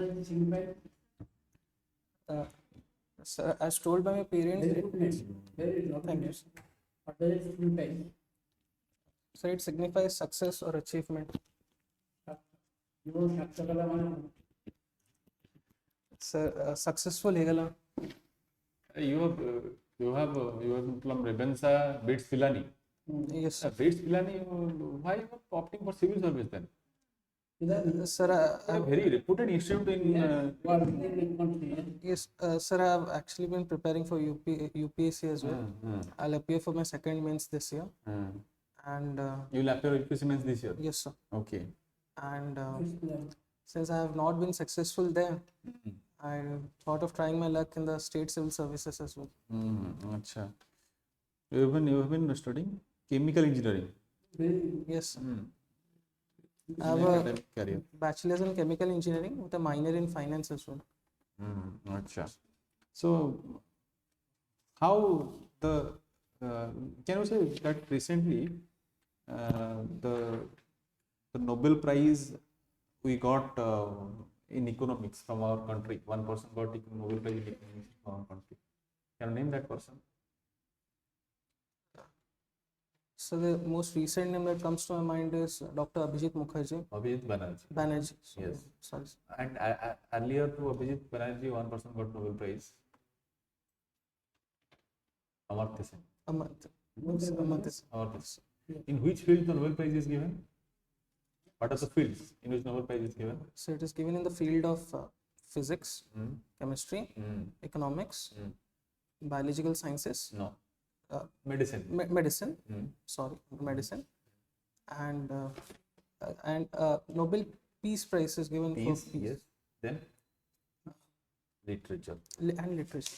does it signify? Sir, as told by my parents, Very good name. Very good. thank you, sir. What does it signify? So it signifies success or achievement. You know, Shakshakala Mana. Sir, successful hegala. You have मतलब रेबेन्सा BITS Pilani. Yes, sir. BITS Pilani. Why you are opting for civil service then? Sir, A very reputed institute in. yes, sir, I've actually been preparing for UPSC as well. I'll appear for my second mains this year. And You'll appear UPSC mains this year. yes, sir. Okay. And since I have not been successful there, I thought of trying my luck in the state civil services as well. अच्छा. You have been studying chemical engineering. Yes, sir. I An have a academic career. bachelor's in chemical engineering with a minor in finance as well. अच्छा. So how the can you say that recently the Nobel Prize we got in economics from our country. One person got Nobel Prize in economics from our country. Can you name that person? So the most recent name that comes to my mind is Dr. Abhijit Mukherjee. Abhijit Banerjee. Banerjee. Yes. Sorry. And earlier to Abhijit Banerjee, one person got Nobel Prize. Amartya Sen. Amartya Sen. Amartya Sen. In which field the Nobel Prize is given? What are the fields in which Nobel Prize is given? So it is given in the field of physics, chemistry, economics, biological sciences. No. Medicine. Medicine. Sorry, medicine. And Nobel Peace Prize is given for peace. Yes. Then literature. And literature.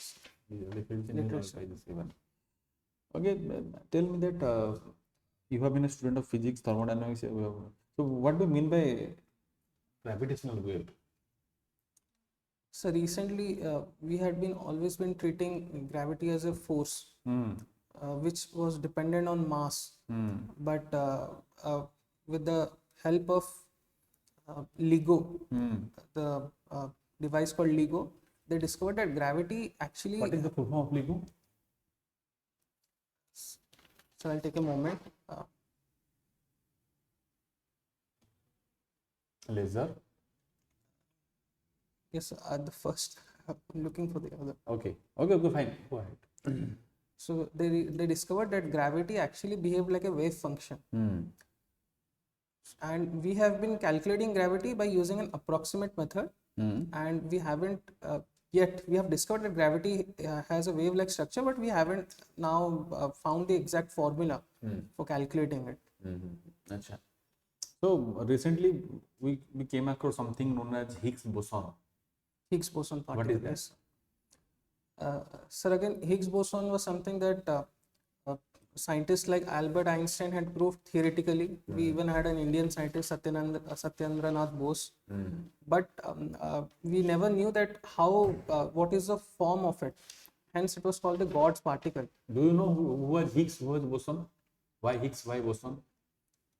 Nobel Prize is given. Okay, tell me that you have been a student of physics, thermodynamics. So what do you mean by gravitational wave? So recently, we had always been treating gravity as a force, which was dependent on mass. But with the help of LIGO, the device called LIGO, they discovered that gravity actually. What is the full form of LIGO? So I'll take a moment. Laser. Yes, the first. I'm looking for the other. Okay, fine. Go ahead. So they discovered that gravity actually behaved like a wave function. And we have been calculating gravity by using an approximate method. And we haven't yet, we have discovered that gravity has a wave-like structure, but we haven't now found the exact formula for calculating it. Achha. So recently we came across something known as Higgs boson. Higgs boson particle. What is that? Sir, again, Higgs boson was something that scientists like Albert Einstein had proved theoretically. We even had an Indian scientist, Satyendranath Bose. But we never knew that what is the form of it. Hence, it was called the God's particle. Do you know who was Higgs, who was boson? Why Higgs, why boson?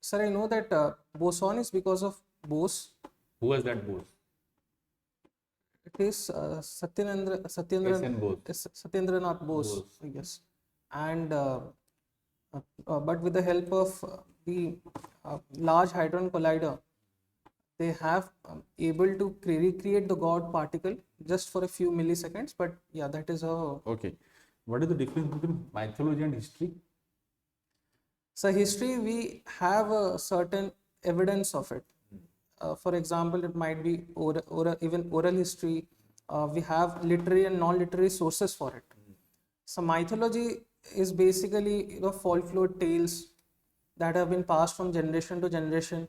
Sir, I know that boson is because of Bose. Who was that Bose? It is Satyendranath Bose. Yes. And but with the help of the Large Hadron Collider, they have able to recreate the God particle just for a few milliseconds. But yeah, that is how. Okay. What is the difference between mythology and history? So history, we have a certain evidence of it. For example, it might be even oral history. We have literary and non-literary sources for it. So mythology is basically folklore tales that have been passed from generation to generation.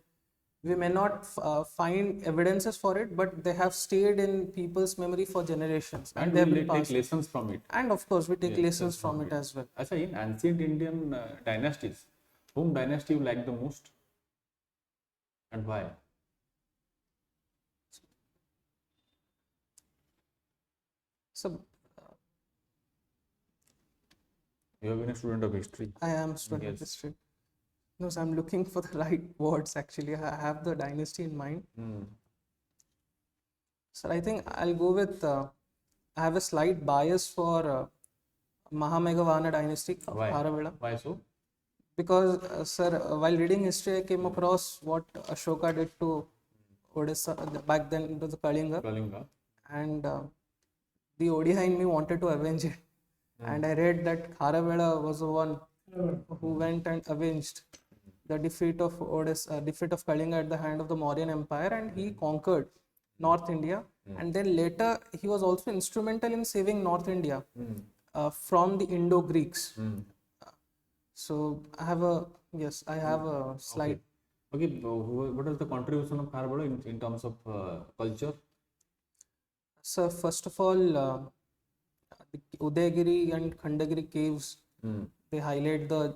We may not find evidences for it, but they have stayed in people's memory for generations, and they have we been take passed. lessons from it. And of course, we take lessons from it as well. Achha, in ancient Indian dynasties, whom dynasty you like the most and why? So you have been a student of history. I am a student of history. No, so I'm looking for the right words actually. I have the dynasty in mind. Sir, I think I'll go with, I have a slight bias for Mahameghavana dynasty of Why? Kharavela. Why so? Because, sir, while reading history, I came across what Ashoka did to Odisha back then, it was the Kalinga, Kalinga. and the Odia in me wanted to avenge it. And I read that Kharavela was the one who went and avenged the defeat of defeat of Kalinga at the hand of the Mauryan Empire, and he conquered North India. And then later, he was also instrumental in saving North India from the Indo-Greeks. So I have a slight. Okay, what is the contribution of Kharavela in terms of culture? So first of all, the Udayagiri and Khandagiri caves, they highlight the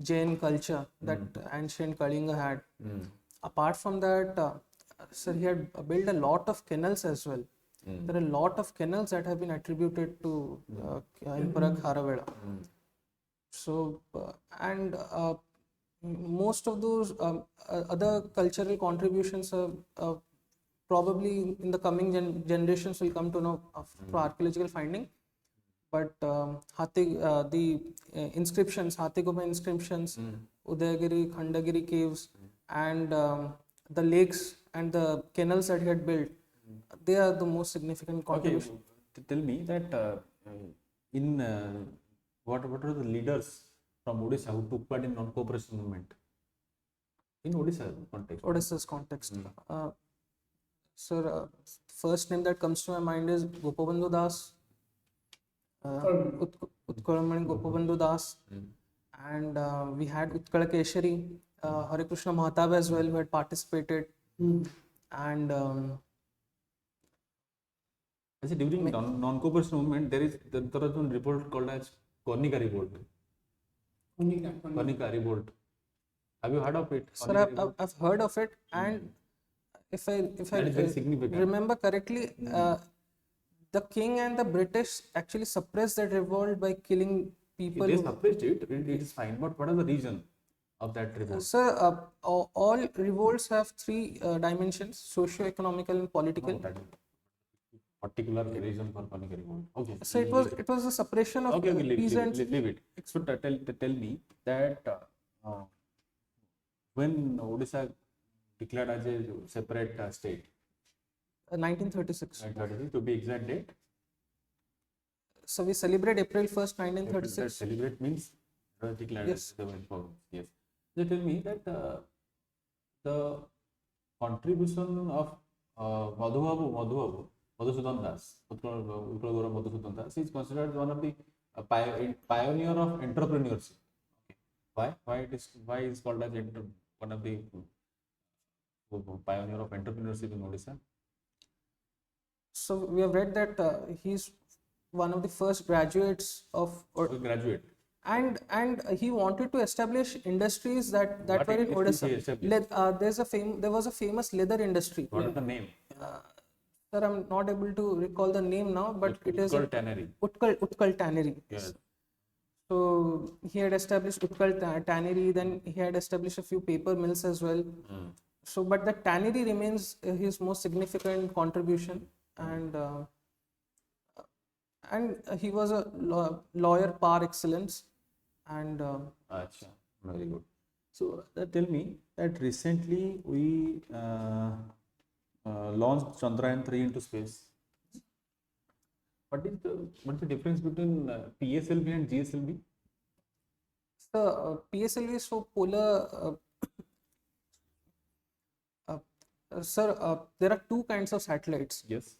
Jain culture that ancient Kalinga had. Apart from that, sir, he had built a lot of canals as well. There are a lot of canals that have been attributed to Emperor Kharavela. So, and most of those other cultural contributions probably in the coming generations will come to know through archaeological finding. But the inscriptions, Hathigupa inscriptions, Udayagiri, Khandagiri caves, and the lakes and the canals that he had built, they are the most significant contribution. Okay, tell me that what are the leaders from Odisha who took part in non-cooperation movement in Odisha context? Odisha's context. Sir, first name that comes to my mind is Gopabandhu Das, Utkalamani Gopabandhu Das, and we had Utkala Keshari, Hare Krishna Mahatab as well, who had participated, and Actually, during non-cooperation movement, there was one revolt called as Kornika revolt. Kornika revolt. Have you heard of it? sir, I've heard of it, and if I That is very significant. remember correctly, the king and the British actually suppressed that revolt by killing people. They suppressed it. It is fine. But what are the reason of that revolt? Sir, all revolts have three dimensions: socio-economical and political. No, that is particular reason for Kornika revolt. Okay. So it was the suppression of Okay, peasants. leave it. So tell me that when Odisha declared as a separate state, 1936. 1936 to be exact date. So we celebrate April 1st, That 1936. celebrate means declared Yes. as the way forward. Yes. So tell me that the contribution of Madhusudan Das, Utkalagora Madhusudan Das, is considered one of the pioneer of entrepreneurship. Okay. Why is called as one of the pioneer of entrepreneurship in Odisha? So we have read that he's one of the first graduates of, Graduate. and he wanted to establish industries that What were in industries he Odisha. established? There was a famous leather industry. What is the name? Sir, I'm not able to recall the name now, but it is Utkal Tannery. Utkal Tannery. Yes. So he had established Utkal Tannery, then he had established a few paper mills as well. So, but the tannery remains his most significant contribution, and he was a lawyer par excellence, and Acha, very good. So tell me that recently we launched Chandrayaan-3 into space. What is the difference between PSLV and GSLV? so PSLV is for polar. Sir, there are two kinds of satellites. Yes.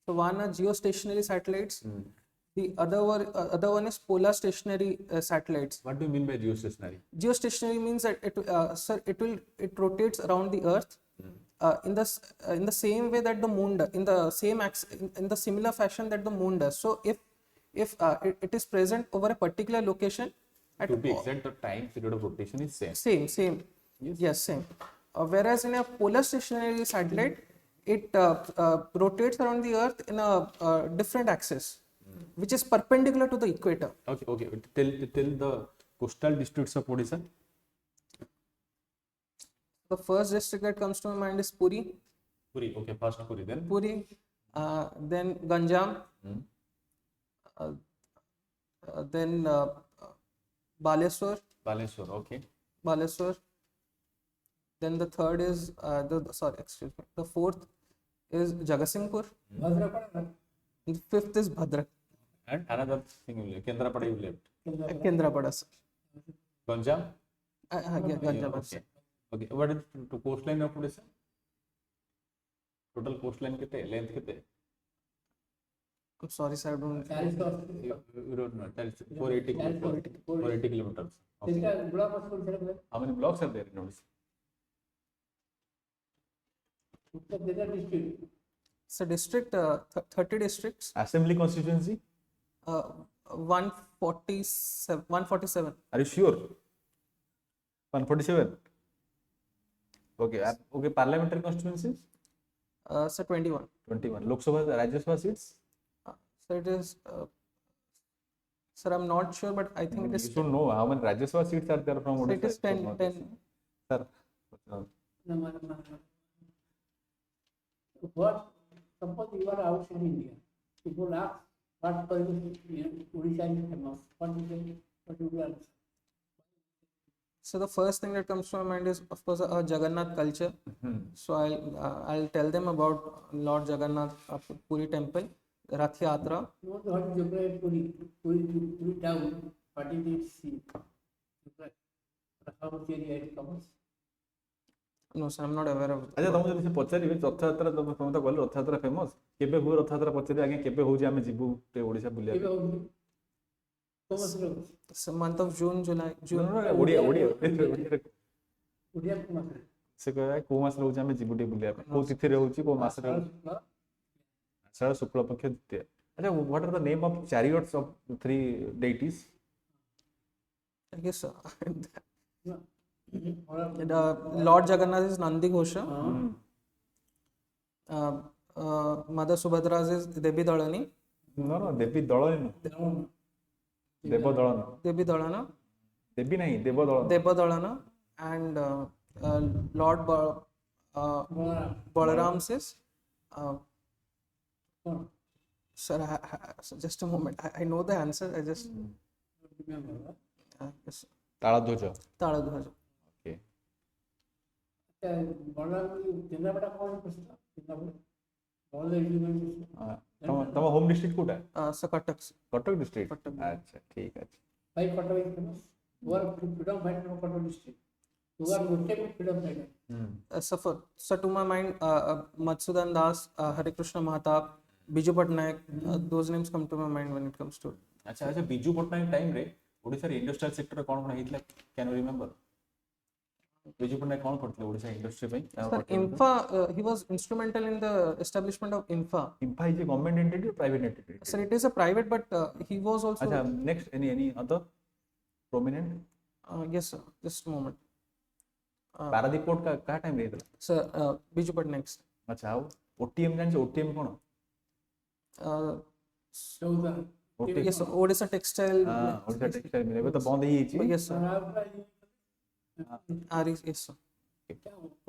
So one are geostationary satellites. The other one is polar stationary satellites. What do you mean by geostationary? Geostationary means that it rotates around the Earth in the same way that the moon does, in the same in the similar fashion that the moon does. So if it is present over a particular location, To be exact, the time period of rotation is same. same. Yes, same. Whereas in a polar stationary satellite, it rotates around the Earth in a different axis, which is perpendicular to the equator. Okay. Tell the coastal districts of Odisha. The first district that comes to my mind is Puri. Puri. Okay, first Puri. Then Puri, Then Ganjam, Hmm. then Baleswar, Baleswar, okay. Baleswar. Then the third is the fourth is Jagatsinghpur. Bhadrapada, The fifth is Bhadrak, And another thing you left, Kendrapada you left. Kendrapada, sir. Ganjam? Yeah, Ganjam, sir. Okay. Okay. What is the coastline of Odisha? Total coastline kete? Length kete? I'm sorry, sir, I don't. 40 वर्ष You don't know. That is 480 kilometers. 480 kilometers. Okay. इसका बड़ा मशहूर सड़क है How many blocks are there in Odisha? Uttar Dinajpur district It's a district, 30 districts, Assembly constituency? 147. Are you sure? 147? Okay. Okay. Parliamentary constituencies? So 21. 21. Lok Sabha, Rajya Sabha seats? So it is, sir, I'm not sure, but I think it is. You should know how many Rajya Sabha seats are there from So Odisha. it is 10. Sir, what suppose you are outside India, people ask what for you Odisha is famous, what you say, what you will answer. So the first thing that comes to my mind is, of course, Jagannath culture. So I'll tell them about Lord Jagannath Puri temple, Rath Yatra. You want to have geography Puri town, what is it see? How much area it covers? No, sir, I'm not aware of अच्छा तुम जब से पचारिबे रथयात्रा तुम तो कहले Rathyatra famous केबे हुए रथयात्रा पचारि आगे केबे हो जे आमे जिबु ते ओडिसा बुलिया केबे होगी? Thomas Road. It's a month of June, July, June. Odia Odia को मात्र से कहै को मास रहउ आमे जिबु ते बुलिया को तिथि रे होची को मास रे आषाढ़ शुक्ल पक्ष द्वितीय अच्छा what are the name of chariots of three deities I guess Lord Jagannath is Nandi Ghosha. Mother Subhadra's is Devi Dalani. no Devi Dalan Dev Dalan Devi Dalana. Devi नहीं Dev Dalan Deva Dalana. And Lord Balaram's is. Sir, so just a moment. I know the answer. I just. Yes. Taladhwaj Taladhwaj. Okay बड़ा केंद्रापड़ा कौन प्रश्न Kendrapara all the elements तम home district कोटा So Cuttack. Cuttack district Cuttack. अच्छा ठीक है by Kottayam is famous who are freedom fighter of Kottayam district who are notable freedom fighter So to my mind, Madhusudan Das, Hare Krishna Mahatap, Biju Patnaik, those names come to my mind when it comes to. अच्छा अच्छा Biju Patnaik time रे ओडिसा रे industrial sector कोन कोन हितला can you remember Biju Patnaik कोन करथले Odisha industry पई Sir, INFA, he was instrumental in the establishment of INFA. INFA is a government entity और private entity Sir, it is a private, but he was also. अच्छा next any other prominent Yes, sir. Just a moment. Paradip port का time रे हितला Sir, Biju Patnaik. अच्छा आओ OTM जान OTM कोन चौदह OTM Yes, sir. Odisha Textile. हां Odisha textile मिले तो बंद ही छी Yes, sir. Yes, sir.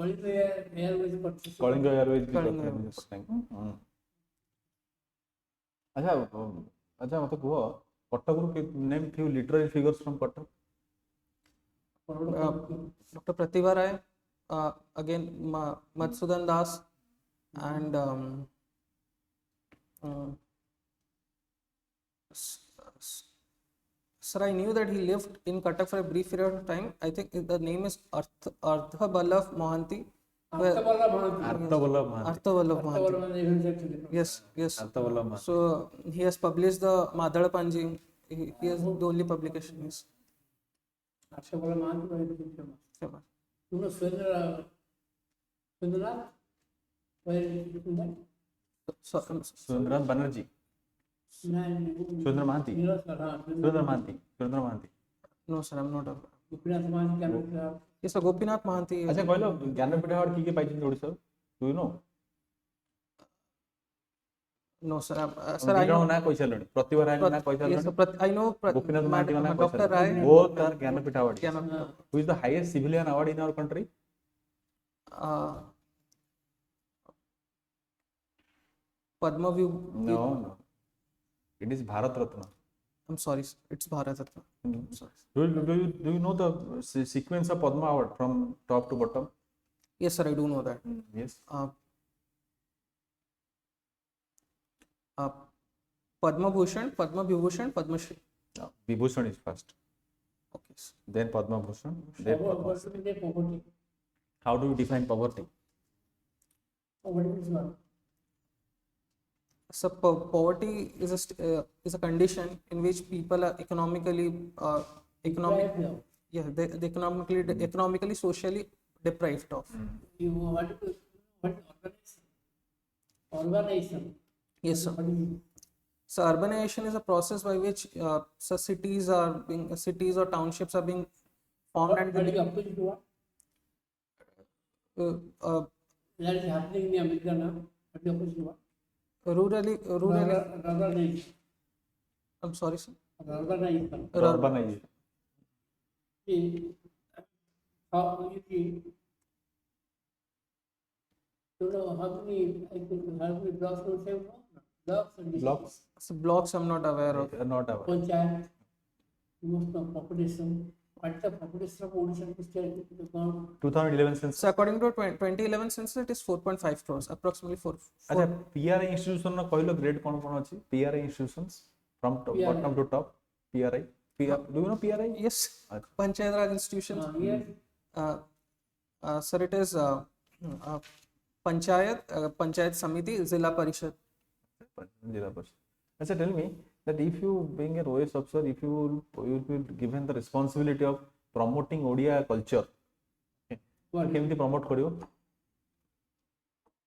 Kalinga airways purchase Kalinga airways भी कलिंग करथले एयरवेज। अच्छा अच्छा मत को कटक रो name few literary figures from Cuttack Dr. Pratibha Rai, again Madhusudan Das, and sir, I knew that he lived in Cuttack for a brief period of time. I think the name is Artha Ballabh Mohanty. Arthaballabh Mohanty Arthaballabh Mohanty Artha Ballabh Mohanty. Arthaballabh event actually Yes, yes. Arthaballabh Mohanty So he has published the Madalapanji. He has the only publication. Yes. Arthaballabh Mohanty very famous Famous. you know Sundernath where is that So, Surendranath Banerjee Surendra Mohanty Surendra Mohanty Surendra Mohanty no, sir, I'm not aware. Gopinath Mohanty क्या Yes, sir, Gopinath Mahanti. अच्छा कहलो Jnanpith award की पाइछन Odisha do you know No, sir. Sir, sir I know. ना कोइ छलनी प्रतिभा राय ना कोइ Yes, छलनी sir, I know. Gopinath Mahanti ना कोइ Dr. Rai. छलनी वो तार Jnanpith award Cannot. Who is the highest civilian award in our country Padma Vibh. No. It is Bharat Ratna. I'm sorry, sir, it's Bharat Ratna. Sorry. Do you know the sequence of Padma Award from top to bottom? Yes, sir, I do know that. Yes. Padma Bhushan, Padma Vibhushan, Padma Shri. No, Vibhushan is first. Okay, sir. Then Padma Bhushan. Then Padma. What will be the poverty? How do you define poverty? Poverty is what? So poverty is a condition in which people are economically Deprived now. they economically socially deprived of. You want to what urbanization? Yes, sir. What is it? So urbanization is a process by which so cities or townships are being formed What and is the opposite to what? That is happening in America now. What is the opposite to what? rurally. Urbanization. I'm sorry, sir. Urbanization. Urbanization. How you see? You know how many blocks you say? Blocks and Blocks? So blocks I'm not aware of. Not aware. Panchayat, you must know population. What is the population of Odisha to state? 2011 census. So according to 2011 census, it is 4.5 crores, approximately 4. अच्छा PRI institution ना कहलो grade कौन कौन अच्छी PRI institutions from top, PRI. bottom to top PRI. Do you know PRI? Yes, Panchayat Raj institutions. Yes. Sir, it is Panchayat Samiti, Zilla Parishad. Jila Parishad. अच्छा tell me that if you being an OS officer, if you will be given the responsibility of promoting Odia culture, What? केମିତି promote करियो?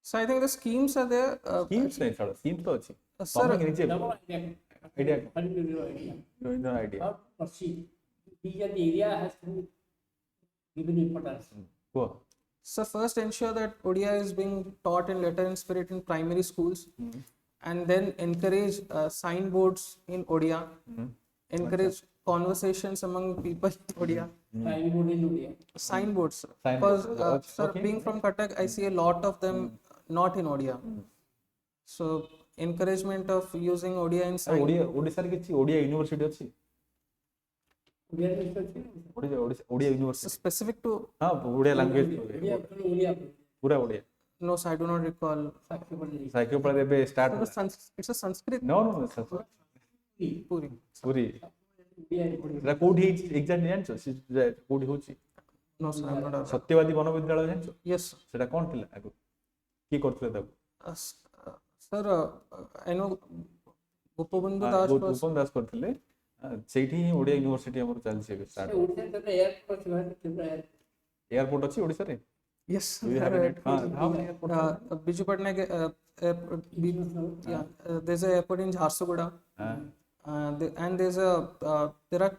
So I think the schemes are there. Schemes नहीं साला schemes तो अच्छी. Sir, Tome के नीचे Double idea. idea. What is your idea? No idea. How to proceed? Each and area has to be given importance. Go. so first ensure that Odia is being taught in letter and spirit in primary schools, and then encourage signboards in Odia, encourage conversations among people in Odia. I would in India. Signboards, sir. Signboards. Because sir, Okay. being from Cuttack, I see a lot of them not in Odia. So encouragement of using Odia in sign. Odisha रे किछि Odia university अछि India is such Odia So university specific to हां Odia language India. पूरा Odia no, sir, I do not recall. Cycle पर देबे start It's a Sanskrit. No no Puri. Puri रा कोडी exact जानछो कोडी होछि No, sir, I'm not aware. सत्यवादी वन विद्यालय जानछो Yes, sir. सेटा कोन थिला आगु की करथले ताको Sir, I know Gopabandhu Das was. Gopan Das करथले सेठी ही ओडिया यूनिवर्सिटी हमर चलछि स्टार्ट एयरपोर्ट अछि ओडिसा रे Yes, Do you have a net? How many airports? Biju Patnaik, there's an airport in Jharsuguda, and there are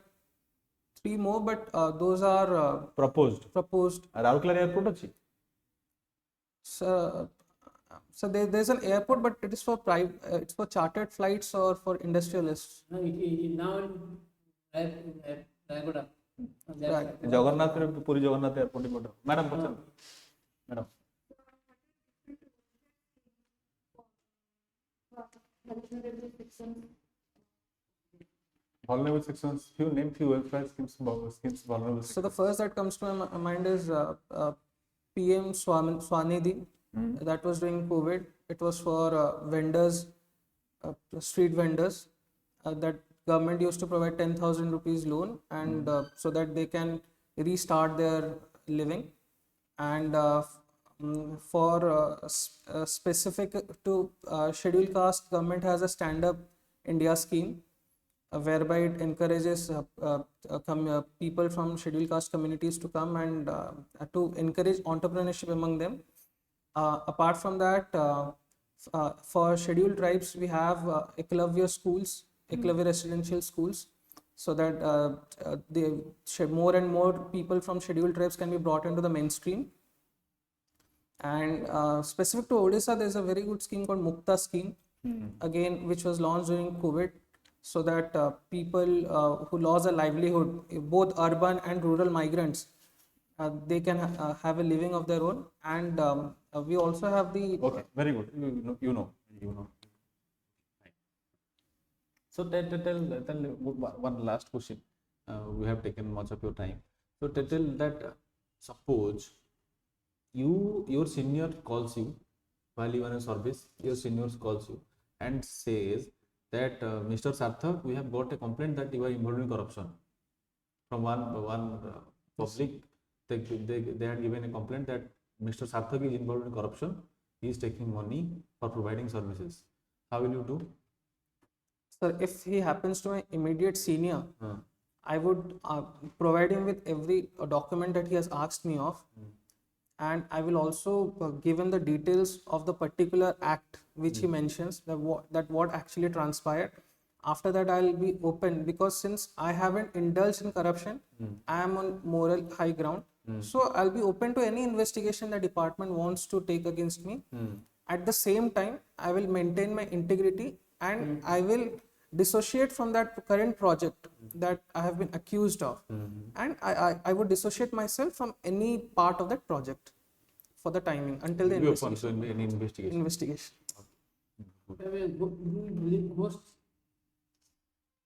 3 more, but those are proposed proposed. Rourkela airport अछि So there's an airport, but it is for it's for chartered flights or for industrialists. Jagannath रे Puri Jagannath airport पड़ madam पछन madam vulnerable sections few welfare schemes vulnerable So the first that comes to my mind is PM Swanidhi. That was during COVID. It was for vendors, street vendors, that government used to provide 10,000 rupees loan, and so that they can restart their living. And for specific to scheduled caste, government has a Stand Up India scheme, whereby it encourages people from scheduled caste communities to come and to encourage entrepreneurship among them. Apart from that, for scheduled tribes, we have Eklavya schools, Eklavya residential schools, so that more and more people from scheduled tribes can be brought into the mainstream. And specific to Odisha, there is a very good scheme called Mukta scheme, again, which was launched during COVID, so that people who lost a livelihood, both urban and rural migrants, they can have a living of their own. And we also have the okay very good you know So tell one last question. We have taken much of your time. So tell that suppose your senior calls you while you are in service. Your senior calls you and says that Mr. Sarthak, we have got a complaint that you are involved in corruption. From one public, they had given a complaint that Mr. Sarthak is involved in corruption. He is taking money for providing services. How will you do? Sir, if he happens to my immediate senior, Uh, I would provide him with every document that he has asked me of, and I will also give him the details of the particular act which he mentions, that what actually transpired. After that, I'll be open, because since I haven't indulged in corruption, I am on moral high ground. So I'll be open to any investigation the department wants to take against me. At the same time, I will maintain my integrity, and I will dissociate from that current project that I have been accused of, and I would dissociate myself from any part of that project for the timing until the you have fun, so investigation. in any investigation. investigation. I mean, do you believe ghosts?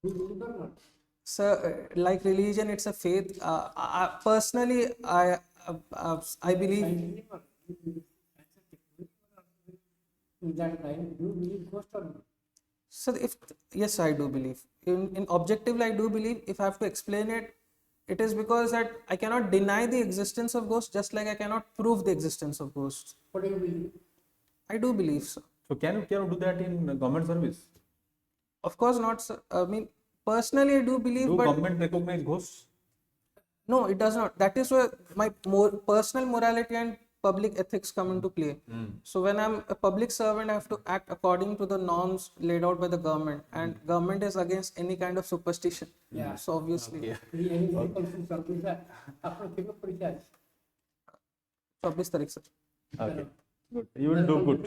Do you believe or not? So, like religion, it's a faith. Personally, I believe. Scientific or in that time, do you believe ghost or not? So, if yes, I do believe. In objectively, I do believe. If I have to explain it, it is because that I cannot deny the existence of ghosts, just like I cannot prove the existence of ghosts. What do you believe? I do believe so. So can you do that in government service? Of course not, sir. I mean, personally, I do believe, Do but government recognize ghosts? no, it does not. That is where my more personal morality and public ethics come into play. So when I'm a public servant, I have to act according to the norms laid out by the government, and government is against any kind of superstition. Yeah. So obviously, Okay. Any medical system, after keep a precise. 26 तारीख, sir. Okay. Good. You will do good.